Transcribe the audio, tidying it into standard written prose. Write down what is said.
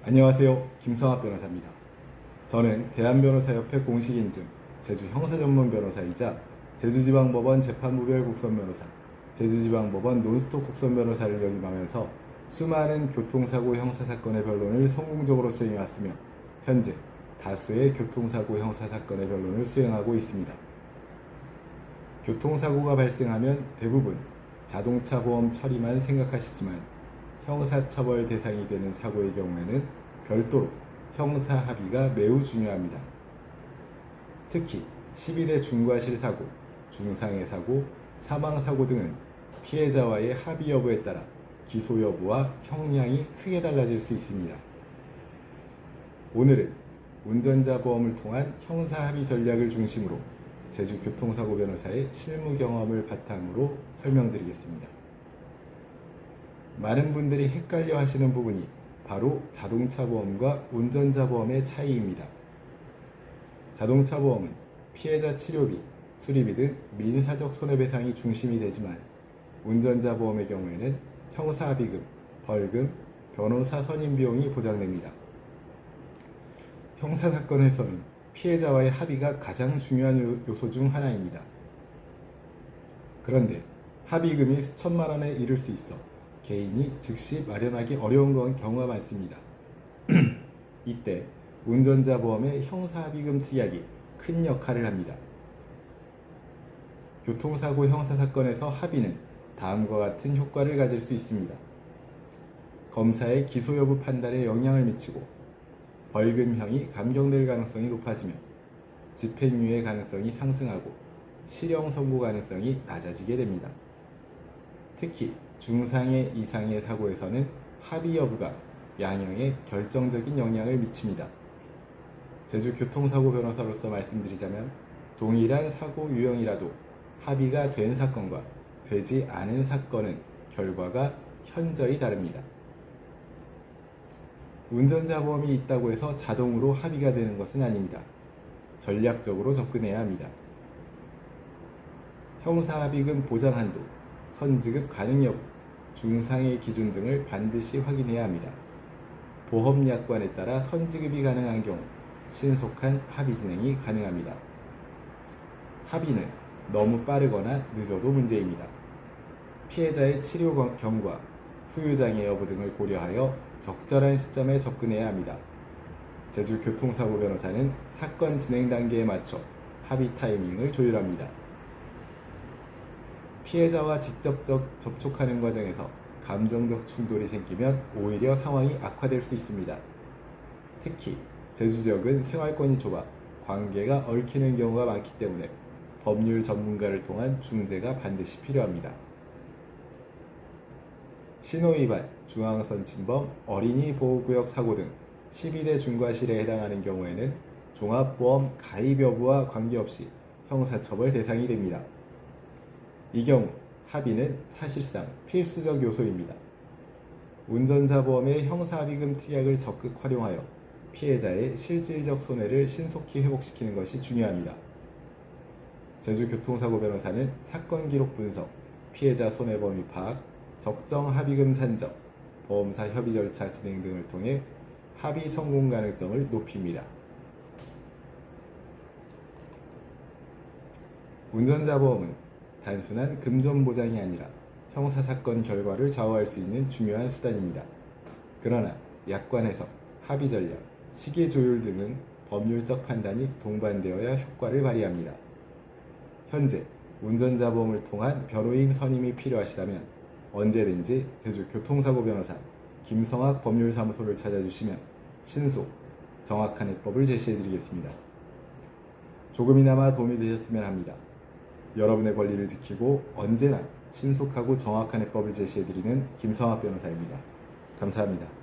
안녕하세요. 김성학 변호사입니다. 저는 대한변호사협회 공식인증 제주 형사전문변호사이자 제주지방법원 재판부별 국선변호사, 제주지방법원 논스톱 국선변호사를 역임하면서 수많은 교통사고 형사사건의 변론을 성공적으로 수행해왔으며 현재 다수의 교통사고 형사사건의 변론을 수행하고 있습니다. 교통사고가 발생하면 대부분 자동차 보험 처리만 생각하시지만 형사처벌 대상이 되는 사고의 경우에는 별도로 형사합의가 매우 중요합니다. 특히 12대 중과실 사고, 중상해 사고, 사망사고 등은 피해자와의 합의 여부에 따라 기소 여부와 형량이 크게 달라질 수 있습니다. 오늘은 운전자 보험을 통한 형사합의 전략을 중심으로 제주교통사고 변호사의 실무 경험을 바탕으로 설명드리겠습니다. 많은 분들이 헷갈려 하시는 부분이 바로 자동차 보험과 운전자 보험의 차이입니다. 자동차 보험은 피해자 치료비, 수리비 등 민사적 손해배상이 중심이 되지만 운전자 보험의 경우에는 형사합의금, 벌금, 변호사 선임 비용이 보장됩니다. 형사사건에서는 피해자와의 합의가 가장 중요한 요소 중 하나입니다. 그런데 합의금이 수천만 원에 이를 수 있어 개인이 즉시 마련하기 어려운 경우가 많습니다. 이때 운전자 보험의 형사합의금 특약이 큰 역할을 합니다. 교통사고 형사사건에서 합의는 다음과 같은 효과를 가질 수 있습니다. 검사의 기소 여부 판단에 영향을 미치고 벌금형이 감경될 가능성이 높아지며 집행유예 가능성이 상승하고 실형 선고 가능성이 낮아지게 됩니다. 특히 중상해 이상의 사고에서는 합의 여부가 양형에 결정적인 영향을 미칩니다. 제주교통사고 변호사로서 말씀드리자면 동일한 사고 유형이라도 합의가 된 사건과 되지 않은 사건은 결과가 현저히 다릅니다. 운전자 보험이 있다고 해서 자동으로 합의가 되는 것은 아닙니다. 전략적으로 접근해야 합니다. 형사합의금 보장 한도, 선지급 가능 여부, 중상해 기준 등을 반드시 확인해야 합니다. 보험약관에 따라 선지급이 가능한 경우 신속한 합의 진행이 가능합니다. 합의는 너무 빠르거나 늦어도 문제입니다. 피해자의 치료 경과, 후유장애 여부 등을 고려하여 적절한 시점에 접근해야 합니다. 제주교통사고 변호사는 사건 진행 단계에 맞춰 합의 타이밍을 조율합니다. 피해자와 직접적 접촉하는 과정에서 감정적 충돌이 생기면 오히려 상황이 악화될 수 있습니다. 특히 제주 지역은 생활권이 좁아 관계가 얽히는 경우가 많기 때문에 법률 전문가를 통한 중재가 반드시 필요합니다. 신호위반, 중앙선 침범, 어린이 보호구역 사고 등 12대 중과실에 해당하는 경우에는 종합보험 가입 여부와 관계없이 형사처벌 대상이 됩니다. 이 경우 합의는 사실상 필수적 요소입니다. 운전자 보험의 형사합의금 특약을 적극 활용하여 피해자의 실질적 손해를 신속히 회복시키는 것이 중요합니다. 제주교통사고 변호사는 사건 기록 분석, 피해자 손해 범위 파악, 적정 합의금 산정, 보험사 협의 절차 진행 등을 통해 합의 성공 가능성을 높입니다. 운전자 보험은 단순한 금전 보장이 아니라 형사사건 결과를 좌우할 수 있는 중요한 수단입니다. 그러나 약관에서 합의 전략, 시기 조율 등은 법률적 판단이 동반되어야 효과를 발휘합니다. 현재 운전자 보험을 통한 변호인 선임이 필요하시다면 언제든지 제주교통사고 변호사 김성학 법률사무소를 찾아주시면 신속, 정확한 해법을 제시해드리겠습니다. 조금이나마 도움이 되셨으면 합니다. 여러분의 권리를 지키고 언제나 신속하고 정확한 해법을 제시해드리는 김성학 변호사입니다. 감사합니다.